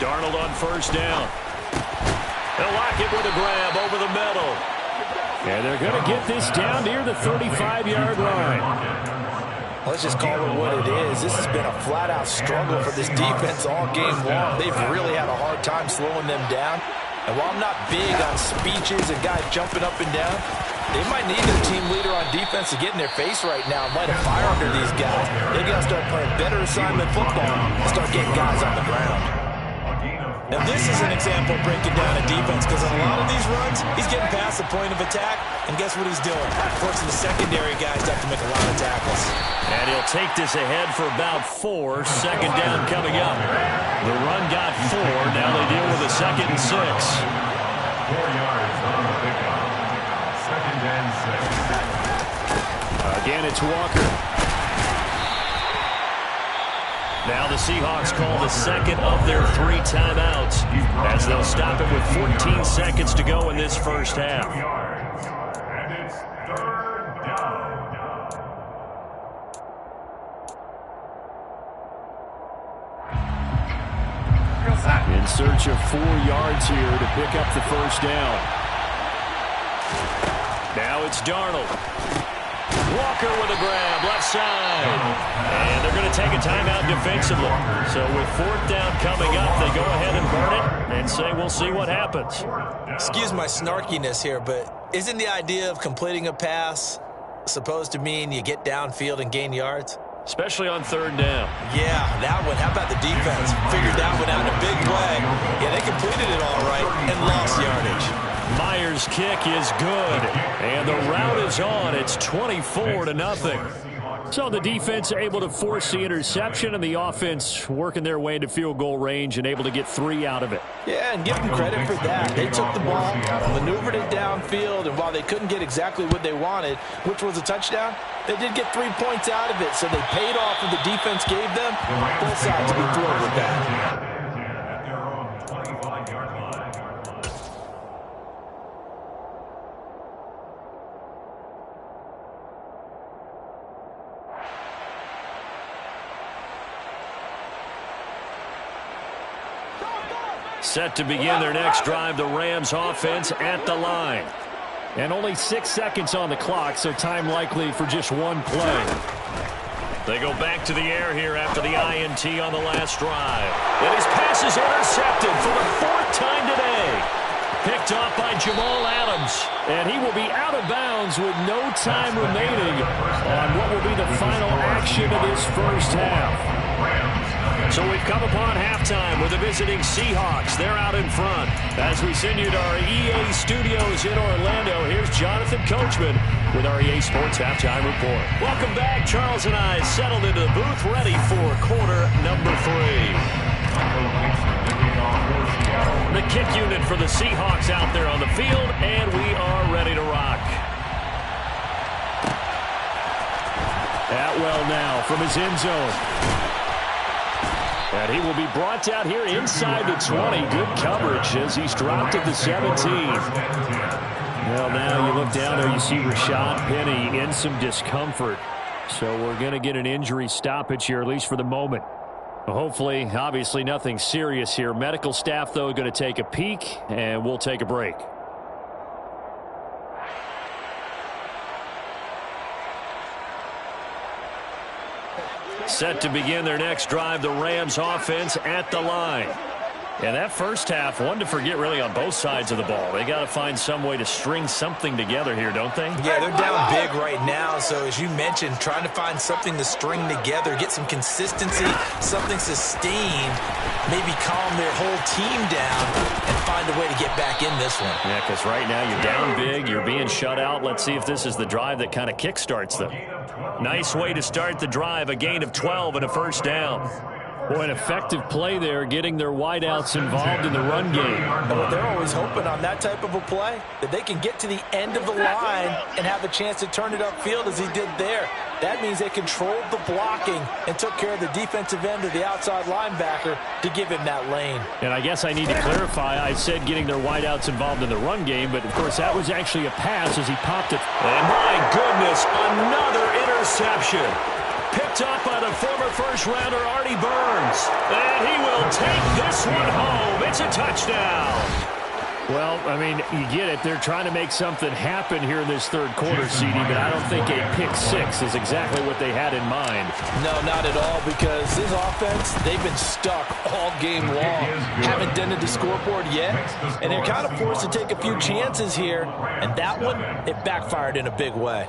Darnold on first down. They'll lock it with a grab over the middle. And they're going to get this down near the 35-yard line. Let's just call it what it is. This has been a flat-out struggle for this defense all game long. They've really had a hard time slowing them down. And while I'm not big on speeches and guys jumping up and down, they might need their team leader on defense to get in their face right now and light a fire under these guys. They got to start playing better assignment football and start getting guys on the ground. Now, this is an example of breaking down a defense because on a lot of these runs, he's getting past the point of attack, and guess what he's doing? Forcing the secondary guys to have to make a lot of tackles. And he'll take this ahead for about 4. Second down coming up. The run got 4. Now they deal with a 2nd and 6. 4 yards on the pickup. 2nd and 6. Again, it's Walker. Now the Seahawks call the second of their 3 timeouts as they'll stop it with 14 seconds to go in this first half. And it's 3rd down. In search of 4 yards here to pick up the first down. Now it's Darnold. Walker with a grab, left side. And they're going to take a timeout defensively. So with 4th down coming up, they go ahead and burn it and say we'll see what happens. Excuse my snarkiness here, but isn't the idea of completing a pass supposed to mean you get downfield and gain yards? Especially on 3rd down. Yeah, that one. How about the defense? Figured that one out in a big way. Yeah, they completed it all right and lost yardage. Myers' kick is good, and the route is on. It's 24-0. So the defense able to force the interception, and the offense working their way into field goal range and able to get 3 out of it. Yeah, and give them credit for that. They took the ball, maneuvered it downfield, and while they couldn't get exactly what they wanted, which was a touchdown, they did get 3 points out of it, so they paid off what the defense gave them. Both sides will be thrilled with that. Set to begin their next drive, the Rams offense at the line. And only 6 seconds on the clock, so time likely for just 1 play. They go back to the air here after the INT on the last drive. And his pass is intercepted for the 4th time today. Picked off by Jamal Adams. And he will be out of bounds with no time remaining on what will be the final action of this first half. So we've come upon halftime with the visiting Seahawks. They're out in front. As we send you to our EA studios in Orlando, here's Jonathan Coachman with our EA Sports Halftime Report. Welcome back. Charles and I settled into the booth, ready for quarter number 3. The kick unit for the Seahawks out there on the field, and we are ready to rock. Atwell now from his end zone. And he will be brought down here inside the 20. Good coverage as he's dropped at the 17. Well, now you look down there, you see Rashad Penny in some discomfort. So we're going to get an injury stoppage here, at least for the moment. Hopefully, obviously nothing serious here. Medical staff, though, going to take a peek, and we'll take a break. Set to begin their next drive, the Rams offense at the line. And that first half, one to forget really on both sides of the ball. They got to find some way to string something together here, don't they? Yeah, they're down big right now. So as you mentioned, trying to find something to string together, get some consistency, something sustained, maybe calm their whole team down and find a way to get back in this one. Yeah, because right now you're down big, you're being shut out. Let's see if this is the drive that kind of kickstarts them. Nice way to start the drive, a gain of 12 and a first down. Boy, an effective play there, getting their wideouts involved in the run game. Well, they're always hoping on that type of a play that they can get to the end of the line and have a chance to turn it upfield as he did there. That means they controlled the blocking and took care of the defensive end of the outside linebacker to give him that lane. And I guess I need to clarify, I said getting their wideouts involved in the run game, but of course that was actually a pass as he popped it. And my goodness, another interception. Picked up by the former first-rounder Artie Burns. And he will take this one home. It's a touchdown. Well, I mean, you get it. They're trying to make something happen here in this third quarter, CD, but I don't think a pick six is exactly what they had in mind. No, not at all, because this offense, they've been stuck all game long. Haven't dented the scoreboard yet, and they're kind of forced to take a few chances here, and that one, it backfired in a big way.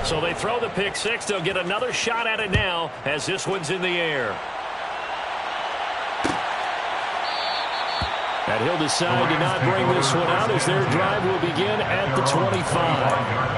So they throw the pick six. They'll get another shot at it now as this one's in the air. And he'll decide to not bring this one out as their drive will begin at the 25.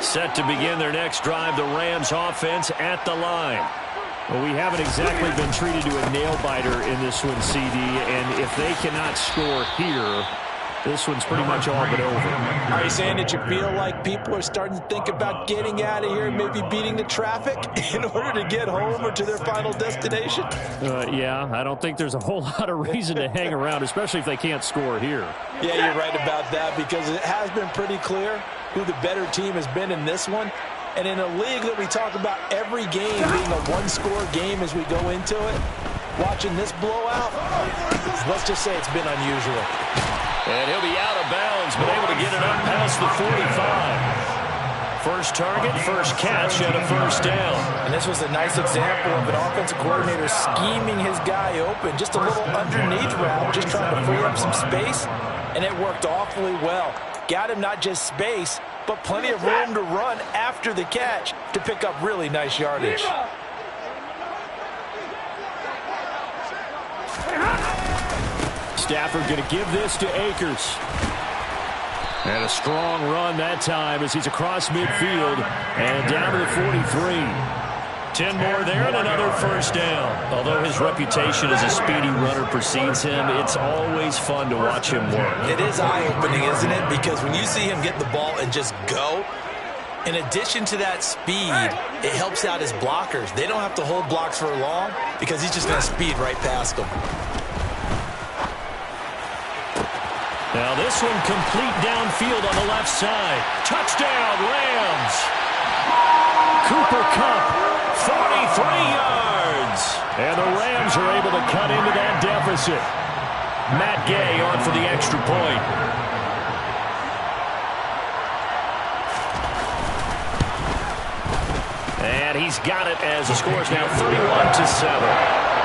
Set to begin their next drive, the Rams offense at the line. Well, we haven't exactly been treated to a nail-biter in this one, CD, and if they cannot score here, this one's pretty much all but over. Are you saying that you feel like people are starting to think about getting out of here and maybe beating the traffic in order to get home or to their final destination? Yeah, I don't think there's a whole lot of reason to hang around, especially if they can't score here. Yeah, you're right about that, because it has been pretty clear who the better team has been in this one. And in a league that we talk about every game being a one-score game as we go into it, watching this blowout, let's just say it's been unusual. And he'll be out of bounds, but able to get it up past the 45. First target, first catch, and a first down. And this was a nice example of an offensive coordinator scheming his guy open. Just a little underneath route, just trying to free up some space, and it worked awfully well. Got him not just space, but plenty of room to run after the catch to pick up really nice yardage. Stafford going to give this to Akers. And a strong run that time as he's across midfield and down to the 43. 10 more there and another first down. Although his reputation as a speedy runner precedes him, it's always fun to watch him work. It is eye-opening, isn't it? Because when you see him get the ball and just go, in addition to that speed, it helps out his blockers. They don't have to hold blocks for long because he's just going to speed right past them. Now this one complete downfield on the left side. Touchdown, Rams. Cooper Kupp, 43 yards. And the Rams are able to cut into that deficit. Matt Gay on for the extra point. And he's got it as the score is now 31-7.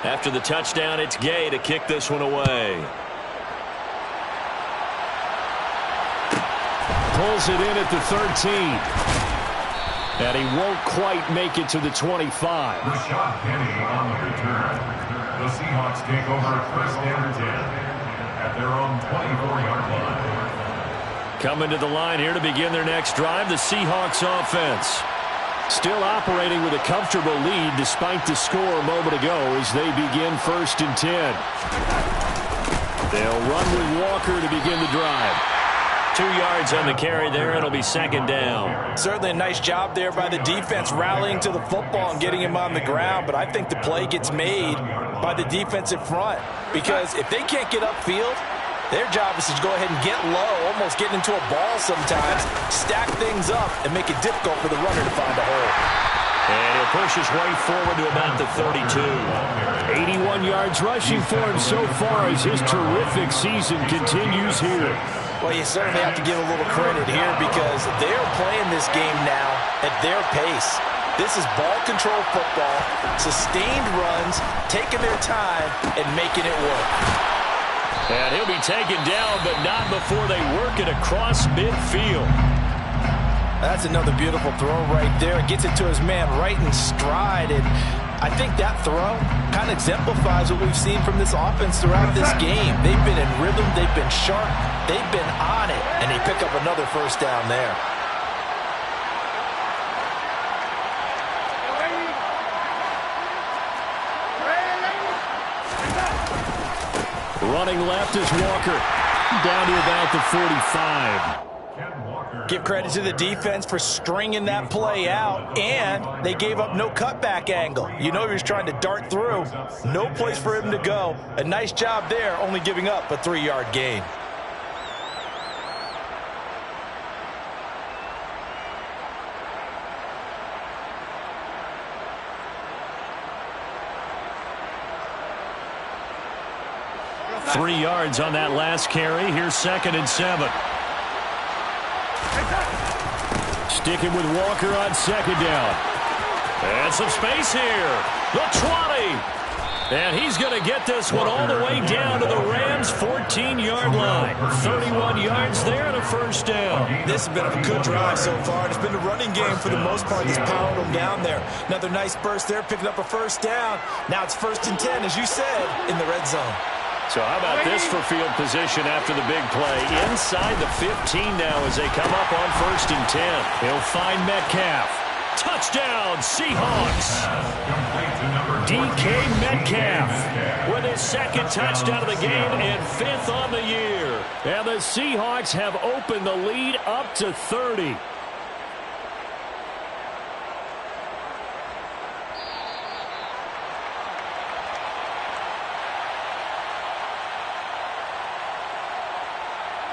After the touchdown, it's Gay to kick this one away. Pulls it in at the 13. And he won't quite make it to the 25. Rashad Penny on the return. The Seahawks take over first and 10 at their own 24-yard line. Coming to the line here to begin their next drive, the Seahawks offense. Still operating with a comfortable lead despite the score a moment ago as they begin first and 10. They'll run with Walker to begin the drive. 2 yards on the carry there. It'll be second down. Certainly a nice job there by the defense rallying to the football and getting him on the ground, but I think the play gets made by the defensive front because if they can't get upfield, their job is to go ahead and get low, almost get into a ball sometimes, stack things up, and make it difficult for the runner to find a hole. And he'll push his way forward to about the 32. 81 yards rushing for him so far as his terrific season continues here. Well, you certainly have to give a little credit here because they're playing this game now at their pace. This is ball control football, sustained runs, taking their time, and making it work. And he'll be taken down, but not before they work it across midfield. That's another beautiful throw right there. Gets it to his man right in stride. And I think that throw kind of exemplifies what we've seen from this offense throughout this game. They've been in rhythm. They've been sharp. They've been on it. And they pick up another first down there. Running left is Walker. Down to about the 45. Give credit to the defense for stringing that play out, and they gave up no cutback angle. You know he was trying to dart through. No place for him to go. A nice job there, only giving up a 3-yard gain. Three yards on that last carry. Here's 2nd and 7. Sticking with Walker on 2nd down. And some space here. The 20. And he's going to get this one all the way down to the Rams' 14-yard line. 31 yards there and a first down. This has been a good drive so far. It's been a running game for the most part that's powered them down there. Another nice burst there, picking up a first down. Now it's 1st and 10, as you said, in the red zone. So how about this for field position after the big play? Inside the 15 now as they come up on 1st and 10. He'll find Metcalf. Touchdown, Seahawks. DK Metcalf with his 2nd touchdown of the game and 5th on the year. And the Seahawks have opened the lead up to 30.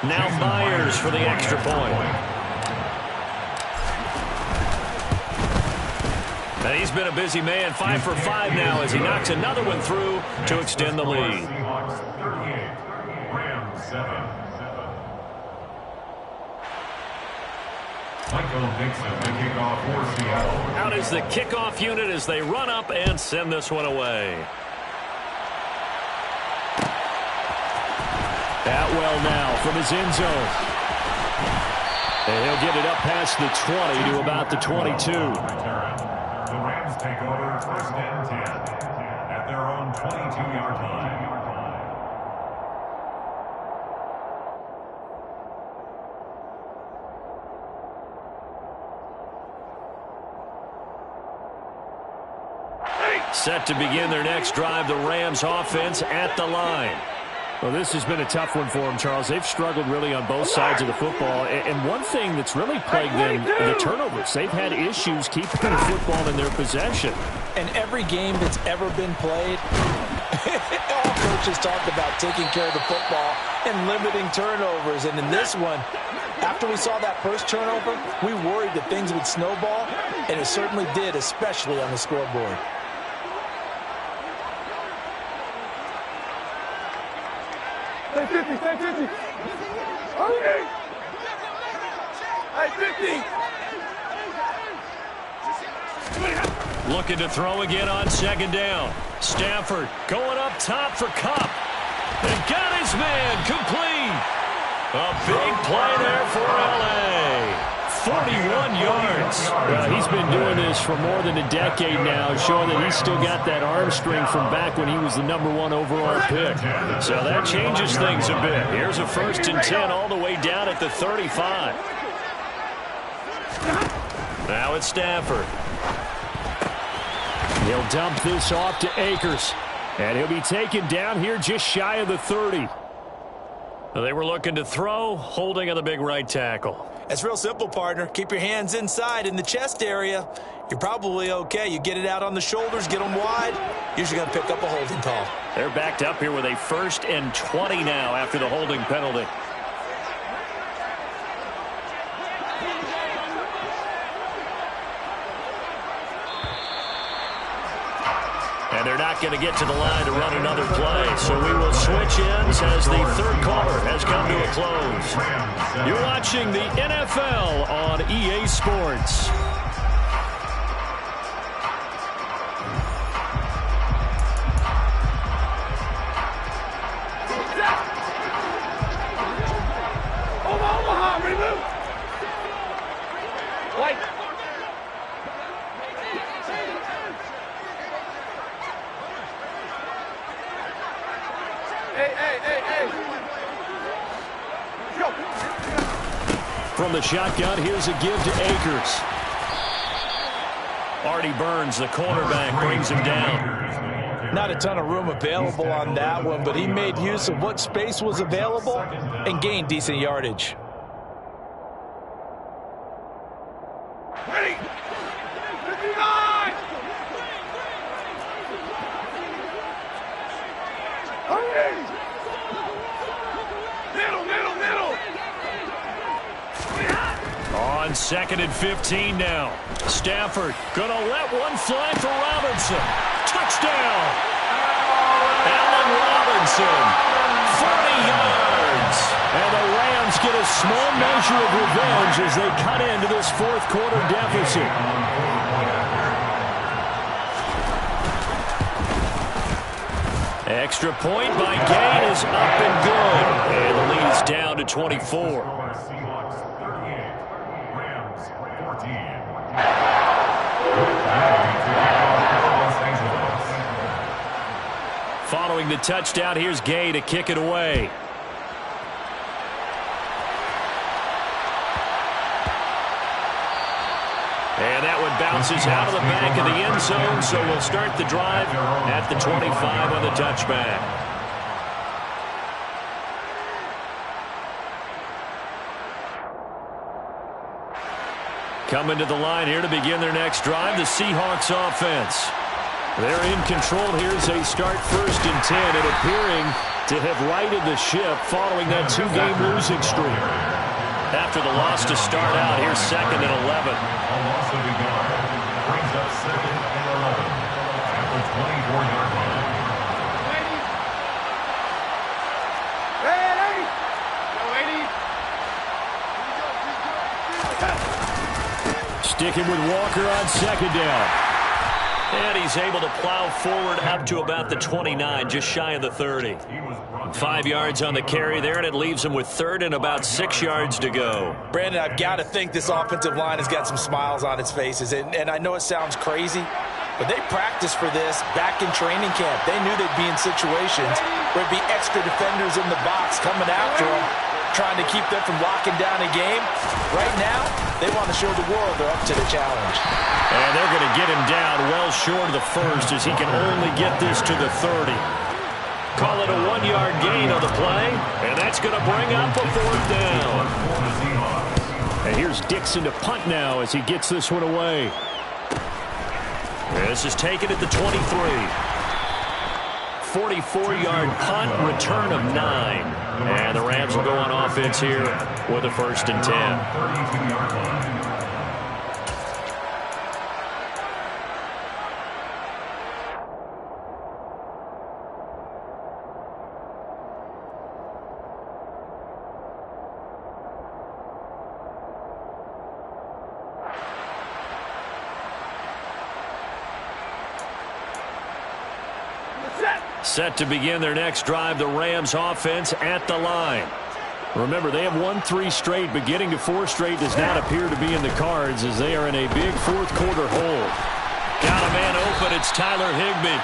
Now Myers for the extra point. And he's been a busy man, 5 for 5 now as he knocks another one through to extend the lead. Out is the kickoff unit as they run up and send this one away. Atwell now from his end zone. And he'll get it up past the 20 to about the 22. The Rams take over 1st and 10 at their own 22-yard line. Set to begin their next drive, the Rams offense at the line. Well, this has been a tough one for them, Charles. They've struggled really on both sides of the football. And one thing that's really plagued them, the turnovers. They've had issues keeping the football in their possession. And every game that's ever been played, all coaches talk about taking care of the football and limiting turnovers. And in this one, after we saw that first turnover, we worried that things would snowball, and it certainly did, especially on the scoreboard. Stay 50, stay 50. Okay. Hey, 50. Looking to throw again on 2nd down. Stafford going up top for Kupp. And got his man complete. A big play there for L.A. 41 yards. Well, he's been doing this for more than a decade now, showing that he's still got that arm strength from back when he was the #1 overall pick. So that changes things a bit. Here's a 1st and 10 all the way down at the 35. Now it's Stafford. He'll dump this off to Akers. And he'll be taken down here just shy of the 30. They were looking to throw, holding on the big right tackle. It's real simple, partner. Keep your hands inside in the chest area. You're probably okay. You get it out on the shoulders, get them wide. Usually going to pick up a holding call. They're backed up here with a 1st and 20 now after the holding penalty. And they're not going to get to the line to run another play. So we will switch ends as the third quarter has come to a close. You're watching the NFL on EA Sports. From the shotgun, here's a give to Akers. Artie Burns, the cornerback, brings him down. Not a ton of room available on that one, but he made use of what space was available and gained decent yardage. Ready? 59! Hurry! Middle! On 2nd and 15 now. Stafford gonna let one fly for Robinson. Touchdown! Allen Robinson, 40 yards. And the Rams get a small measure of revenge as they cut into this fourth quarter deficit. Extra point by Gain is up and good. And the lead is down to 24. Following the touchdown, here's Gay to kick it away. And that one bounces out of the back of the end zone, so we'll start the drive at the 25 on the touchback. Coming to the line here to begin their next drive, the Seahawks offense. They're in control here as they start 1st and 10 and appearing to have righted the ship following that 2-game losing streak. After the loss to start out, here's 2nd and 11. A loss of a yard brings up 2nd and 11 at the 24-yard line. Sticking with Walker on 2nd down. And he's able to plow forward up to about the 29, just shy of the 30. 5 yards on the carry there, and it leaves him with 3rd and about 6 yards to go. Brandon, I've got to think this offensive line has got some smiles on its faces. And I know it sounds crazy, but they practiced for this back in training camp. They knew they'd be in situations where there'd be extra defenders in the box coming after them, trying to keep them from locking down a game. Right now, they want to show the world they're up to the challenge. And they're going to get him down well short of the 1st as he can only get this to the 30. Call it a 1-yard gain on the play, and that's going to bring up a 4th down. And here's Dixon to punt now as he gets this one away. This is taken at the 23. 44-yard punt, return of 9. And the Rams will go on offense here with a 1st and 10. 32-yard line. Set to begin their next drive, the Rams offense at the line. Remember, they have won 3 straight, but getting to 4 straight does not appear to be in the cards as they are in a big fourth quarter hole. Got a man open, it's Tyler Higbee.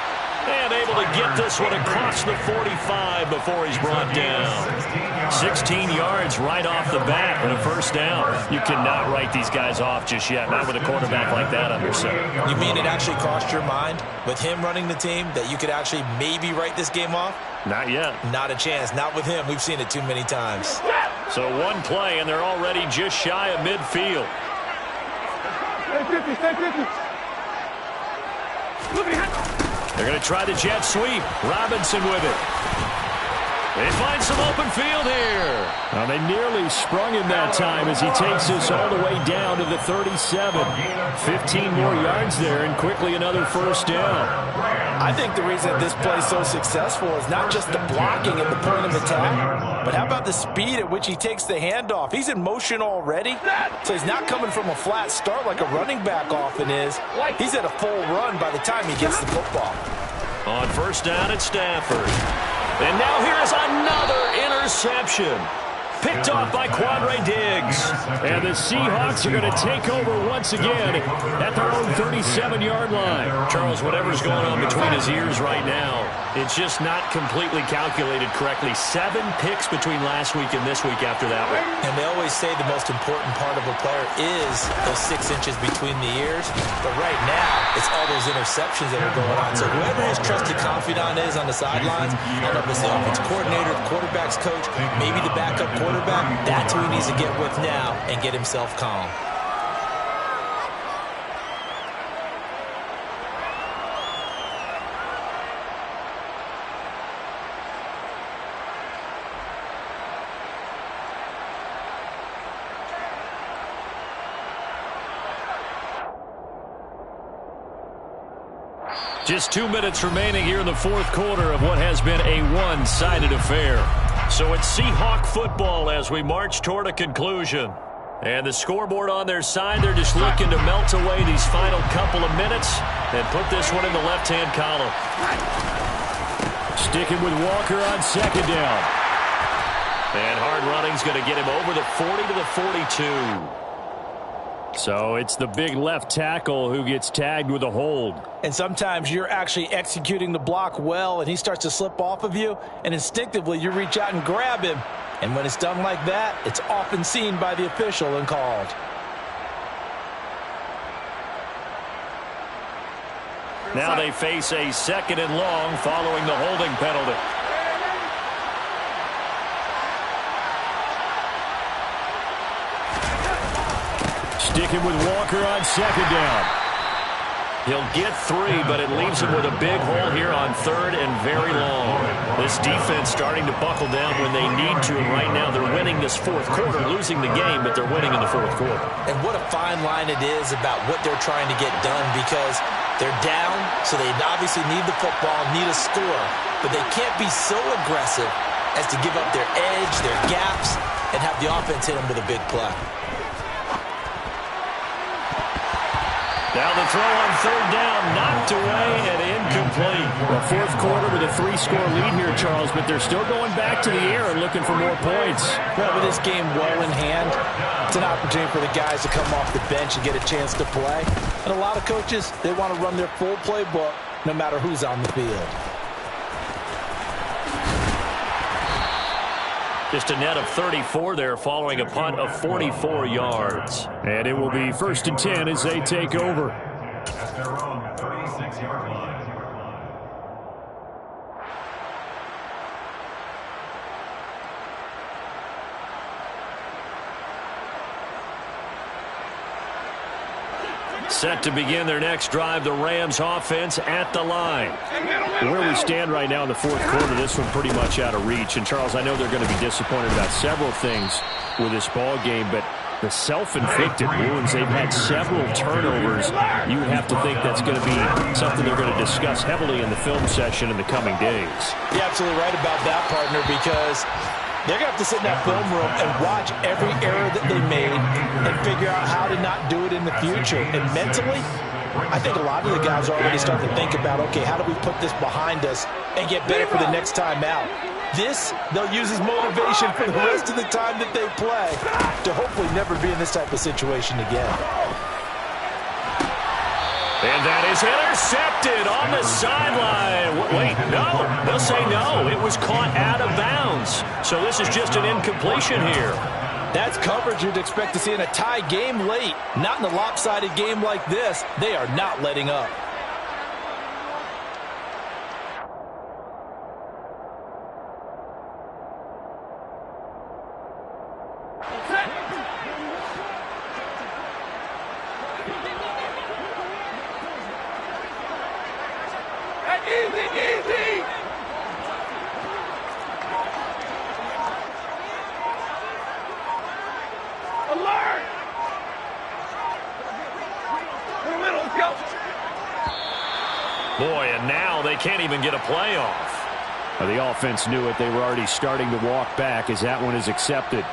And able to get this one across the 45 before he's brought down. 16 yards right off the bat and a 1st down. You cannot write these guys off just yet, not with a quarterback like that under center. You mean it actually crossed your mind with him running the team that you could actually maybe write this game off? Not yet. Not a chance. Not with him. We've seen it too many times. So one play, and they're already just shy of midfield. Stay 50. Look at him. They're going to try the jet sweep. Robinson with it. They find some open field here. Now they nearly sprung him that time as he takes this all the way down to the 37. 15 more yards there and quickly another first down. I think the reason this play is so successful is not just the blocking at the point of attack, but how about the speed at which he takes the handoff? He's in motion already, so he's not coming from a flat start like a running back often is. He's at a full run by the time he gets the football. On first down at Stafford. And now here's another interception. Picked off by Quandre Diggs. And the Seahawks are going to take over once again at their own 37-yard line. Charles, whatever's going on between his ears right now, it's just not completely calculated correctly. 7 picks between last week and this week after that one. And they always say the most important part of a player is those 6 inches between the ears. But right now, it's all those interceptions that are going on. So whoever his trusted confidant is on the sidelines, I don't know if it's the offensive coordinator, the quarterback's coach, maybe the backup quarterback, that's who he needs to get with now and get himself calm. Just 2 minutes remaining here in the fourth quarter of what has been a one-sided affair. So it's Seahawk football as we march toward a conclusion. And the scoreboard on their side, they're just looking to melt away these final couple of minutes and put this one in the left-hand column. Sticking with Walker on second down. And hard running's going to get him over the 40 to the 42. So it's the big left tackle who gets tagged with a hold. And sometimes you're actually executing the block well, and he starts to slip off of you, and instinctively you reach out and grab him. And when it's done like that, it's often seen by the official and called. Now they face a second and long following the holding penalty. Sticking with Walker on second down. He'll get 3, but it leaves him with a big hole here on third and very long. This defense starting to buckle down when they need to, and right now they're winning this fourth quarter, losing the game, but they're winning in the fourth quarter. And what a fine line it is about what they're trying to get done, because they're down, so they obviously need the football, need a score, but they can't be so aggressive as to give up their edge, their gaps, and have the offense hit them with a big play. Now the throw on third down, knocked away and incomplete. Well, fourth quarter with a 3-score lead here, Charles, but they're still going back to the air and looking for more points. Well, with this game well in hand, it's an opportunity for the guys to come off the bench and get a chance to play. And a lot of coaches, they want to run their full playbook no matter who's on the field. Just a net of 34 there following a punt of 44 yards. And it will be 1st and 10 as they take over. At their own 36-yard line. Set to begin their next drive, the Rams offense at the line. Where we stand right now in the fourth quarter, this one pretty much out of reach. And, Charles, I know they're going to be disappointed about several things with this ball game, but the self-inflicted wounds, they've had several turnovers. You would have to think that's going to be something they're going to discuss heavily in the film session in the coming days. You're absolutely right about that, partner, because they're going to have to sit in that film room and watch every error that they made and figure out how to not do it in the future. And mentally, I think a lot of the guys are already starting to think about, okay, how do we put this behind us and get better for the next time out? This, they'll use as motivation for the rest of the time that they play to hopefully never be in this type of situation again. And that is intercepted on the sideline. Wait, no. They'll say no. It was caught out of bounds. So this is just an incompletion here. That's coverage you'd expect to see in a tie game late. Not in a lopsided game like this. They are not letting up. Easy, easy! Boy, and now they can't even get a play off. The offense knew it. They were already starting to walk back as that one is accepted.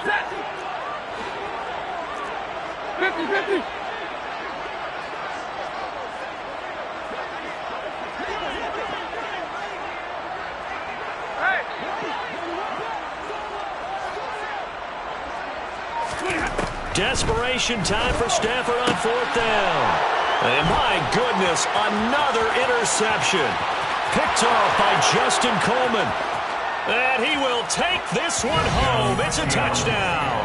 Set. 50-50. Desperation time for Stafford on 4th down. And my goodness, another interception. Picked off by Justin Coleman. And he will take this one home. It's a touchdown.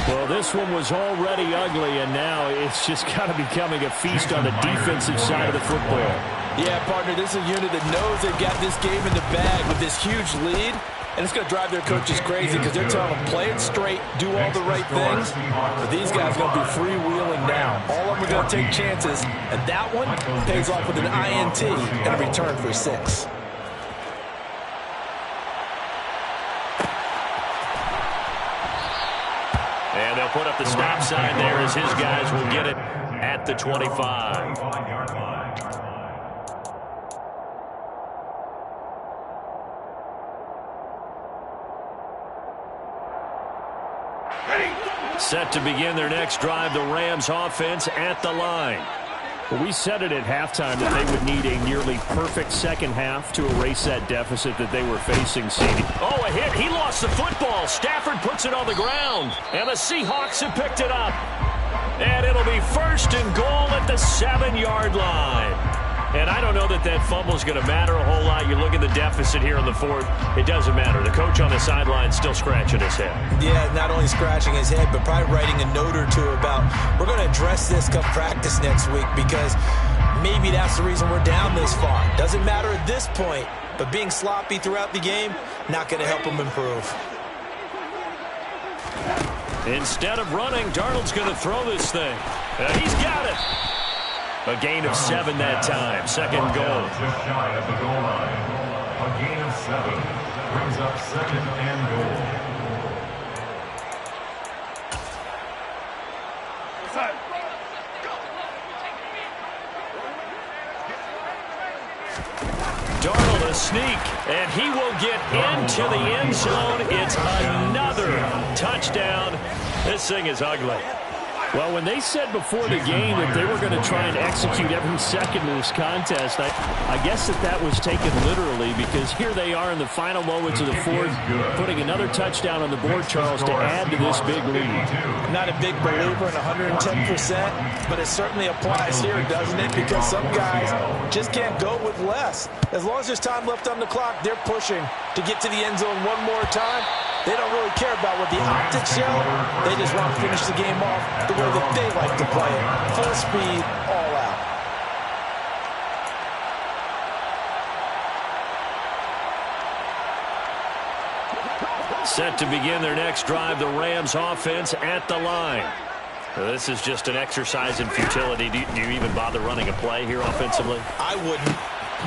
Well, this one was already ugly, and now it's just kind of becoming a feast on the defensive side of the football. Yeah, partner, this is a unit that knows they've got this game in the bag with this huge lead. And it's going to drive their coaches crazy because they're telling them, play it straight, do all the right things. But these guys are going to be freewheeling now. All of them are going to take chances. And that one pays off with an INT and a return for 6. And they'll put up the stop sign there as his guys will get it at the 25. Set to begin their next drive, the Rams offense at the line. Well, we said it at halftime that they would need a nearly perfect second half to erase that deficit that they were facing, CD. Oh, a hit. He lost the football. Stafford puts it on the ground. And the Seahawks have picked it up. And it'll be 1st and goal at the 7-yard line. And I don't know that that fumble is going to matter a whole lot. You look at the deficit here in the 4th. It doesn't matter. The coach on the sideline still scratching his head. Yeah, not only scratching his head, but probably writing a note or two about, we're going to address this come practice next week because maybe that's the reason we're down this far. Doesn't matter at this point, but being sloppy throughout the game, not going to help them improve. Instead of running, Darnold's going to throw this thing. He's got it. A gain of 7 that time. 2nd and goal. Just shy of the goal line. A gain of 7 brings up 2nd and goal. Darnold a sneak, and he will get into the end zone. It's another touchdown. This thing is ugly. Well, when they said before the game that they were going to try and execute every second of this contest, I guess that was taken literally because here they are in the final moments of the 4th, putting another touchdown on the board, Charles, to add to this big lead. Not a big believer in 110%, but it certainly applies here, doesn't it? Because some guys just can't go with less. As long as there's time left on the clock, they're pushing to get to the end zone one more time. They don't really care about what the optics show. They just want to finish the game off the way that they like to play it. Full speed, all out. Set to begin their next drive, the Rams offense at the line. This is just an exercise in futility. Do you even bother running a play here offensively? I wouldn't,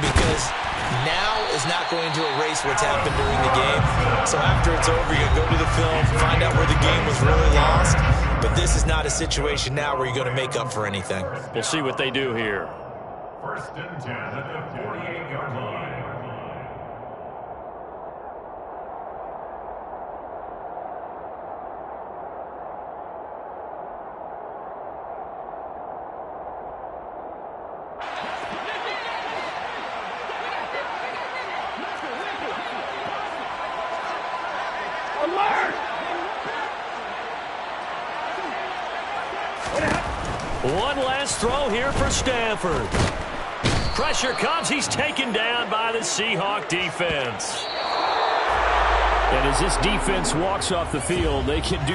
because now is not going to erase what's happened during the game. So after it's over, you go to the film, find out where the game was really lost. But this is not a situation now where you're going to make up for anything. We'll see what they do here. 1st and 10 at the 48-yard line. One last throw here for Stafford. Pressure comes. He's taken down by the Seahawk defense. And as this defense walks off the field, they can do